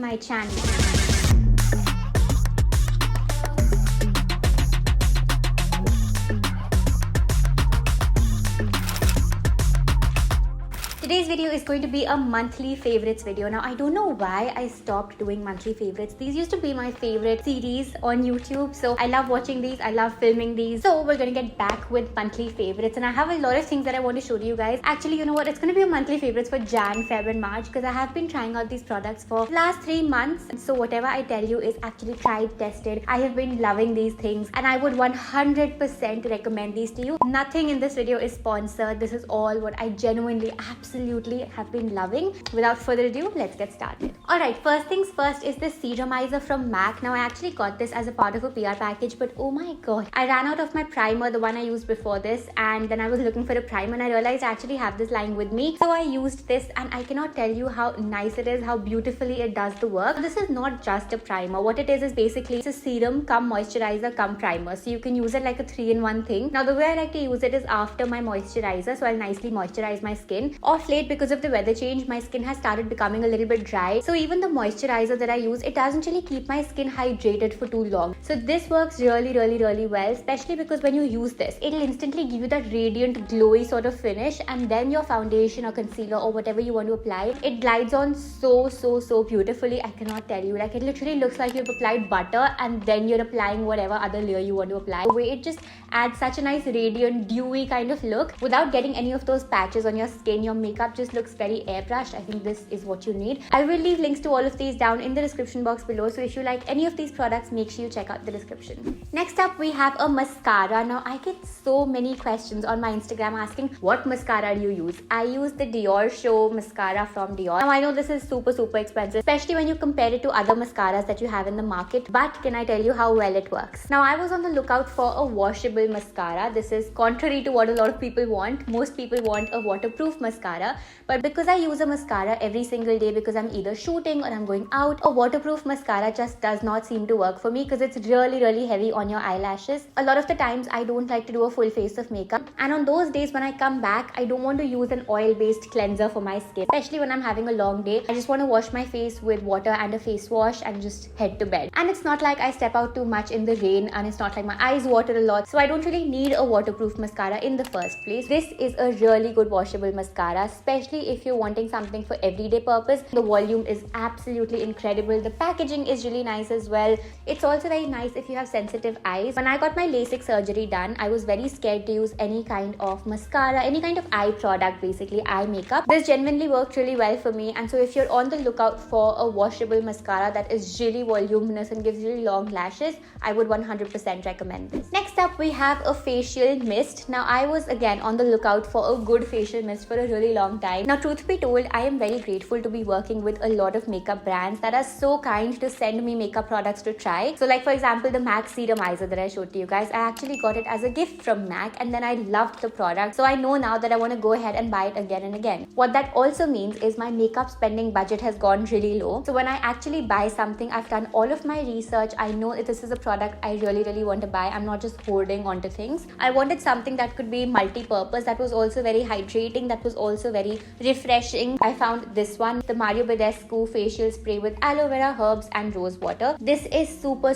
my channel. Today's video is going to be a monthly favorites video. Now, I don't know why I stopped doing monthly favorites. These used to be my favorite series on YouTube. So I love watching these. I love filming these. So we're going to get back with monthly favorites. And I have a lot of things that I want to show to you guys. Actually, you know what? It's going to be a monthly favorites for Jan, Feb and March because I have been trying out these products for the last 3 months. So whatever I tell you is actually tried, tested. I have been loving these things and I would 100% recommend these to you. Nothing in this video is sponsored. This is all what I genuinely, absolutely have been loving. Without further ado, let's get started. Alright, first things first is this Serumizer from MAC. Now I actually got this as a part of a PR package, but oh my god, I ran out of my primer, the one I used before this, and then I was looking for a primer and I realized I actually have this lying with me. So I used this and I cannot tell you how nice it is, how beautifully it does the work. This is not just a primer. What it is basically it's a serum cum moisturizer cum primer. So you can use it like a 3-in-1 thing. Now the way I like to use it is after my moisturizer, so I'll nicely moisturize my skin. Of late, because of the weather change, my skin has started becoming a little bit dry. So even the moisturizer that I use, it doesn't really keep my skin hydrated for too long. So this works really well, especially because when you use this, it'll instantly give you that radiant, glowy sort of finish, and then your foundation or concealer or whatever you want to apply, it glides on so beautifully. I cannot tell you. Like, it literally looks like you've applied butter and then you're applying whatever other layer you want to apply. The way it just adds such a nice radiant, dewy kind of look without getting any of those patches on your skin. Your makeup just looks very airbrushed. I think this is what you need. I will leave links to all of these down in the description box below, so if you like any of these products, make sure you check out the description. Next up, we have a mascara. Now I get so many questions on my Instagram asking what mascara do you use. I use the Diorshow Mascara from Dior. Now I know this is super expensive, especially when you compare it to other mascaras that you have in the market, but can I tell you how well it works? Now I was on the lookout for a washable mascara. This is contrary to what a lot of people want. Most people want a waterproof mascara, but because I use a mascara every single day because I'm either shooting or I'm going out, a waterproof mascara just does not seem to work for me because it's really heavy on your eyelashes. A lot of the times I don't like to do a full face of makeup, and on those days when I come back, I don't want to use an oil-based cleanser for my skin, especially when I'm having a long day. I just want to wash my face with water and a face wash and just head to bed. And it's not like I step out too much in the rain, and it's not like my eyes water a lot, so I don't really need a waterproof mascara in the first place. This is a really good washable mascara, especially if you're wanting something for everyday purpose. The volume is absolutely incredible. The packaging is really nice as well. It's also very nice if you have sensitive eyes. When I got my LASIK surgery done, I was very scared to use any kind of mascara, any kind of eye product, basically eye makeup. This genuinely worked really well for me, and so if you're on the lookout for a washable mascara that is really voluminous and gives really long lashes, I would 100% recommend this. Next up, we have a facial mist. Now I was again on the lookout for a good facial mist for a really long time. Now truth be told, I am very grateful to be working with a lot of makeup brands that are so kind to send me makeup products to try. So like for example, the MAC Serumizer that I showed to you guys, I actually got it as a gift from MAC and then I loved the product. So I know now that I want to go ahead and buy it again and again. What that also means is my makeup spending budget has gone really low. So when I actually buy something, I've done all of my research. I know if this is a product I really want to buy. I'm not just hoarding onto things. I wanted something that could be multi-purpose, that was also very hydrating, that was also very refreshing. I found this one, the Badescu facial spray with aloe vera, herbs and rose water. This is super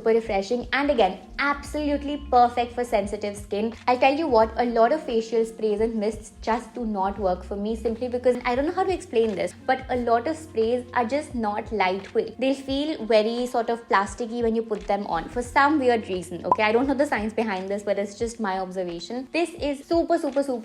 refreshing and again absolutely perfect for sensitive skin. I'll tell you what, a lot of facial sprays and mists just do not work for me simply because I don't know how to explain this, but a lot of sprays are just not lightweight. They'll feel very sort of plasticky when you put them on for some weird reason. Okay, I don't know the science behind this, but it's just my observation. This is super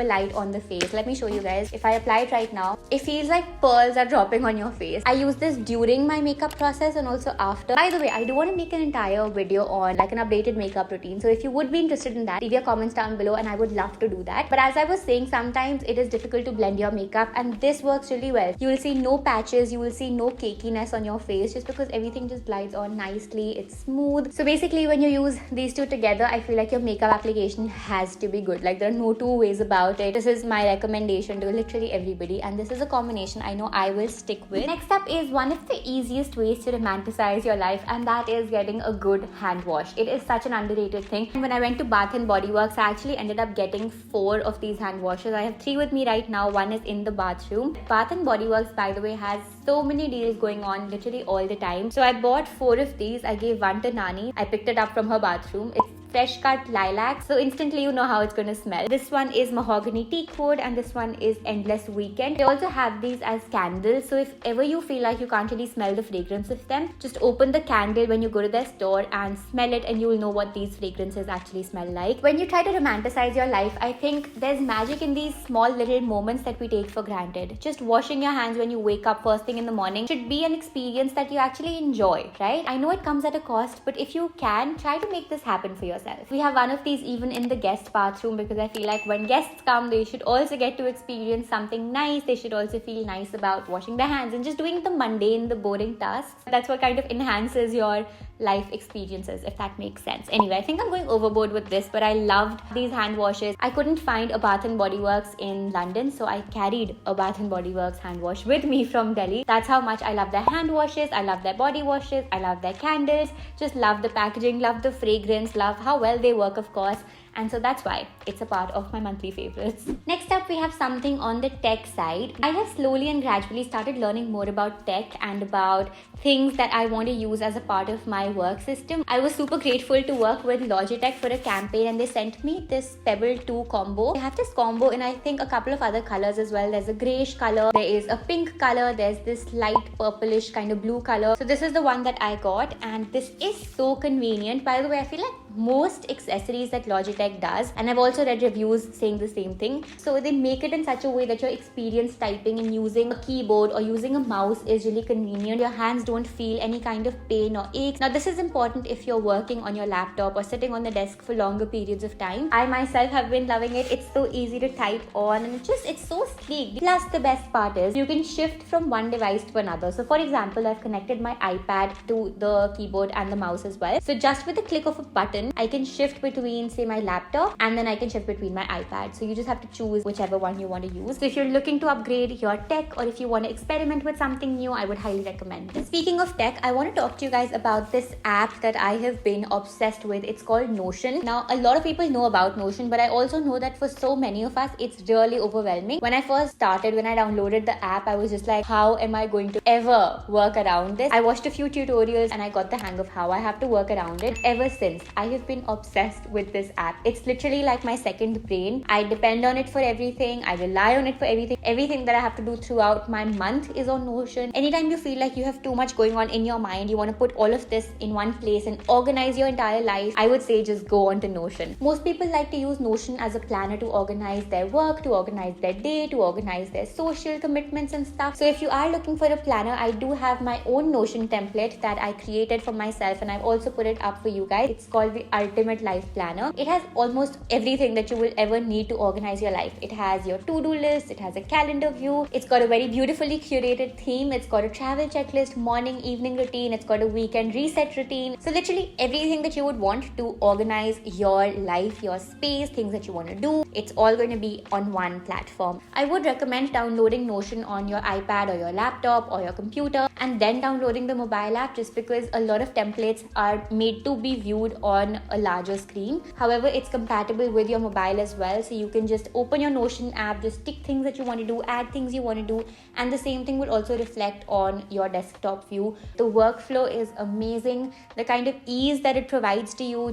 light on the face. Let me show you guys. If I apply it right now, it feels like pearls are dropping on your face. I use this during my makeup process and also after. By the way, I do want to make an entire video on like an updated makeup routine, so if you would be interested in that, leave your comments down below and I would love to do that. But as I was saying, sometimes it is difficult to blend your makeup and this works really well. You will see no patches, you will see no cakiness on your face just because everything just glides on nicely. It's smooth. So basically when you use these two together, I feel like your makeup application has to be good. Like there are no two ways about it. This is my recommendation to literally literally everybody, and this is a combination I know I will stick with. Next up is one of the easiest ways to romanticize your life, and that is getting a good hand wash. It is such an underrated thing. When I went to Bath and Body Works, I actually ended up getting 4 of these hand washes. I have 3 with me right now. One is in the bathroom. Bath and Body Works, by the way, has so many deals going on literally all the time. So I bought 4 of these. I gave one to Nani. I picked it up from her bathroom. It's fresh cut lilac, so instantly you know how it's going to smell. This one is mahogany teak wood, and this one is endless weekend. They also have these as candles, so if ever you feel like you can't really smell the fragrance of them, just open the candle when you go to their store and smell it, and you'll know what these fragrances actually smell like. When you try to romanticize your life, I think there's magic in these small little moments that we take for granted. Just washing your hands when you wake up first thing in the morning should be an experience that you actually enjoy, right? I know it comes at a cost, but if you can, try to make this happen for yourself. We have one of these even in the guest bathroom, because I feel like when guests come, they should also get to experience something nice. They should also feel nice about washing their hands and just doing the mundane, the boring tasks. That's what kind of enhances your life experiences, if that makes sense. Anyway, I think I'm going overboard with this, but I loved these hand washes. I couldn't find a Bath and Body Works in London, so I carried a Bath and Body Works hand wash with me from Delhi. That's how much I love their hand washes. I love their body washes. I love their candles. Just love the packaging, love the fragrance, love how well they work, of course. And so that's why it's a part of my monthly favorites. Next up, we have something on the tech side. I have slowly and gradually started learning more about tech and about things that I want to use as a part of my work system. I was super grateful to work with Logitech for a campaign, and they sent me this Pebble 2 combo. They have this combo in I think a couple of other colors as well. There's a grayish color, there is a pink color, there's this light purplish kind of blue color. So this is the one that I got, and this is so convenient. By the way, I feel like most accessories that Logitech does, and I've also read reviews saying the same thing, so they make it in such a way that your experience typing and using a keyboard or using a mouse is really convenient. Your hands don't feel any kind of pain or aches. Now this is important if you're working on your laptop or sitting on the desk for longer periods of time. I myself have been loving it. It's so easy to type on, and it's so sleek. Plus the best part is you can shift from one device to another. So for example, I've connected my iPad to the keyboard and the mouse as well. So just with the click of a button, I can shift between, say, my laptop, and then I can shift between my iPad. So you just have to choose whichever one you want to use. So if you're looking to upgrade your tech, or if you want to experiment with something new, I would highly recommend this. Speaking of tech, I want to talk to you guys about this app that I have been obsessed with. It's called Notion. Now, a lot of people know about Notion, but I also know that for so many of us, it's really overwhelming. When I first started, when I downloaded the app, I was just like, how am I going to ever work around this? I watched a few tutorials and I got the hang of how I have to work around it. Ever since, I have been obsessed with this app. It's literally like my second brain. I depend on it for everything. I rely on it for everything. Everything that I have to do throughout my month is on Notion. Anytime you feel like you have too much going on in your mind, you want to put all of this in one place and organize your entire life, I would say just go on to Notion. Most people like to use Notion as a planner to organize their work, to organize their day, to organize their social commitments and stuff. So if you are looking for a planner, I do have my own Notion template that I created for myself, and I've also put it up for you guys. It's called the Ultimate Life Planner. It has almost everything that you will ever need to organize your life. It has your to-do list, it has a calendar view, it's got a very beautifully curated theme, it's got a travel checklist, morning, evening routine, it's got a weekend reset routine. So literally everything that you would want to organize your life, your space, things that you want to do, it's all going to be on one platform. I would recommend downloading Notion on your iPad or your laptop or your computer, and then downloading the mobile app, just because a lot of templates are made to be viewed on a larger screen. However, it's compatible with your mobile as well, so you can just open your Notion app, just tick things that you want to do, add things you want to do, and the same thing will also reflect on your desktop view. The workflow is amazing. The kind of ease that it provides to you,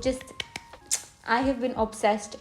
I have been obsessed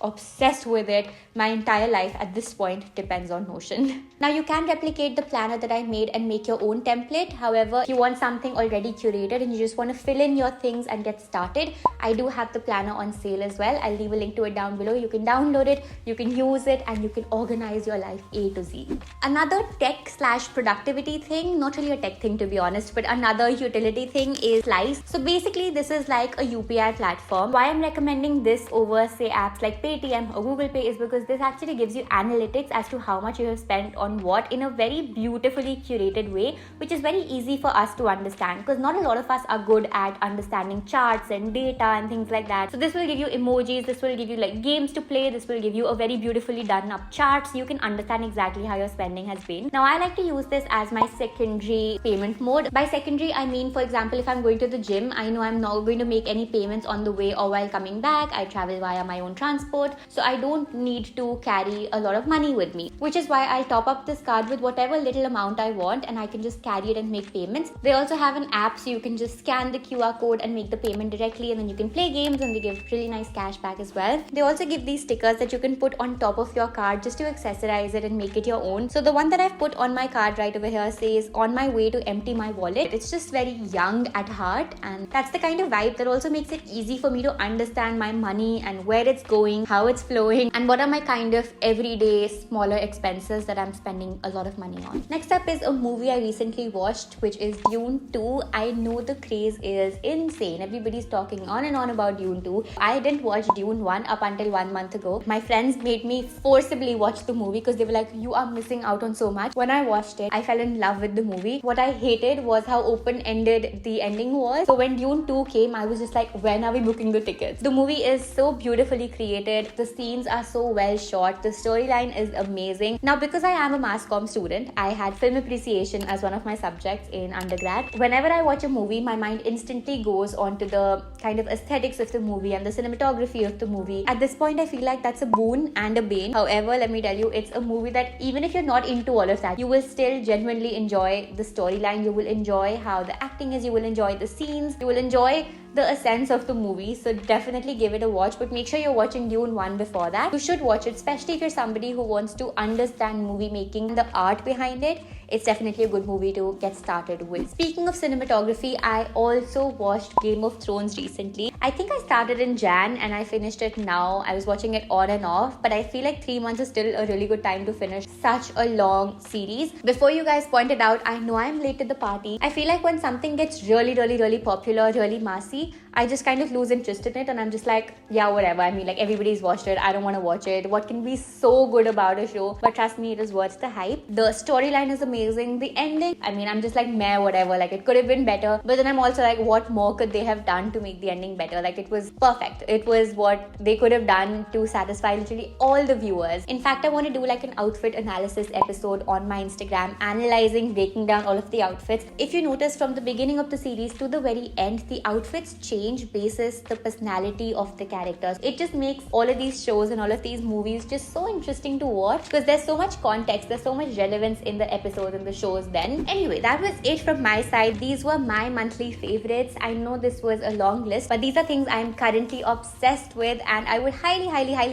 with it. My entire life at this point depends on Notion. Now you can replicate the planner that I made and make your own template. However, if you want something already curated and you just want to fill in your things and get started, I do have the planner on sale as well. I'll leave a link to it down below. You can download it, you can use it, and you can organize your life A to Z. Another tech/productivity thing, not really a tech thing to be honest, but another utility thing is Slice. So basically this is like a UPI platform. Why I'm recommending this over say apps like Paytm or Google Pay is because this actually gives you analytics as to how much you have spent on what in a very beautifully curated way, which is very easy for us to understand because not a lot of us are good at understanding charts and data and things like that. So this will give you emojis, this will give you like games to play, this will give you a very beautifully done up chart so you can understand exactly how your spending has been. Now I like to use this as my secondary payment mode. By secondary I mean, for example, if I'm going to the gym, I know I'm not going to make any payments on the way or while coming back. I travel via my own transport, so I don't need to carry a lot of money with me, which is why I'll top up this card with whatever little amount I want and I can just carry it and make payments. They also have an app so you can just scan the QR code and make the payment directly, and then you can play games and they give really nice cash back as well. They also give these stickers that you can put on top of your card just to accessorize it and make it your own. So the one that I've put on my card right over here says on my way to empty my wallet. It's just very young at heart, and that's the kind of vibe that also makes it easy for me to understand my money and where it's going, how it's flowing, and what are my kind of everyday smaller expenses that I'm spending a lot of money on. Next up is a movie I recently watched, which is Dune 2. I know the craze is insane. Everybody's talking on and on about Dune 2. I didn't watch Dune 1 up until 1 month ago. My friends made me forcibly watch the movie because they were like, you are missing out on so much. When I watched it, I fell in love with the movie. What I hated was how open-ended the ending was. So when Dune 2 came, I was just like, when are we booking the tickets? The movie is so beautifully created. The scenes are so well shot. The storyline is amazing. Now, because I am a mass comm student, I had film appreciation as one of my subjects in undergrad. Whenever I watch a movie, my mind instantly goes onto the kind of aesthetics of the movie and the cinematography of the movie. At this point, I feel like that's a boon and a bane. However, let me tell you, it's a movie that even if you're not into all of that, you will still genuinely enjoy the storyline. You will enjoy how the acting is. You will enjoy the scenes. You will enjoy the essence of the movie. So definitely give it a watch, but make sure you're watching Dune 1 before that. You should watch it, especially if you're somebody who wants to understand movie making and the art behind it. It's definitely a good movie to get started with. Speaking of cinematography, I also watched Game of Thrones recently. I think I started in Jan and I finished it now. I was watching it on and off, but I feel like 3 months is still a really good time to finish such a long series. Before you guys pointed out, I know I'm late to the party. I feel like when something gets really popular, really massy, I just kind of lose interest in it and I'm just like, yeah, whatever. I mean, like everybody's watched it. I don't want to watch it. What can be so good about a show? But trust me, it is worth the hype. The storyline is amazing. The ending, I mean, I'm just like, meh, whatever. Like it could have been better. But then I'm also like, what more could they have done to make the ending better? Like it was perfect. It was what they could have done to satisfy literally all the viewers. In fact, I want to do like an outfit analysis episode on my Instagram, analyzing, breaking down all of the outfits. If you notice, from the beginning of the series to the very end, the outfits change basis the personality of the characters. It just makes all of these shows and all of these movies just so interesting to watch because there's so much context, there's so much relevance in the episodes and the shows then. Anyway, that was it from my side. These were my monthly favorites. I know this was a long list, but these are things I'm currently obsessed with and I would highly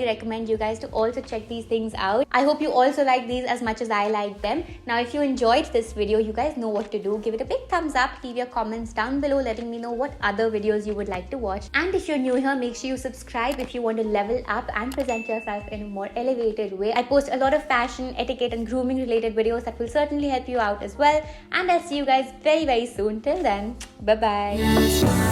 recommend you guys to also check these things out. I hope you also like these as much as I like them. Now, if you enjoyed this video, you guys know what to do. Give it a big thumbs up, leave your comments down below letting me know what other videos you would like to watch. And if you're new here, make sure you subscribe if you want to level up and present yourself in a more elevated way. I post a lot of fashion, etiquette and grooming related videos that will certainly help you out as well. And I'll see you guys very soon. Till then, bye bye.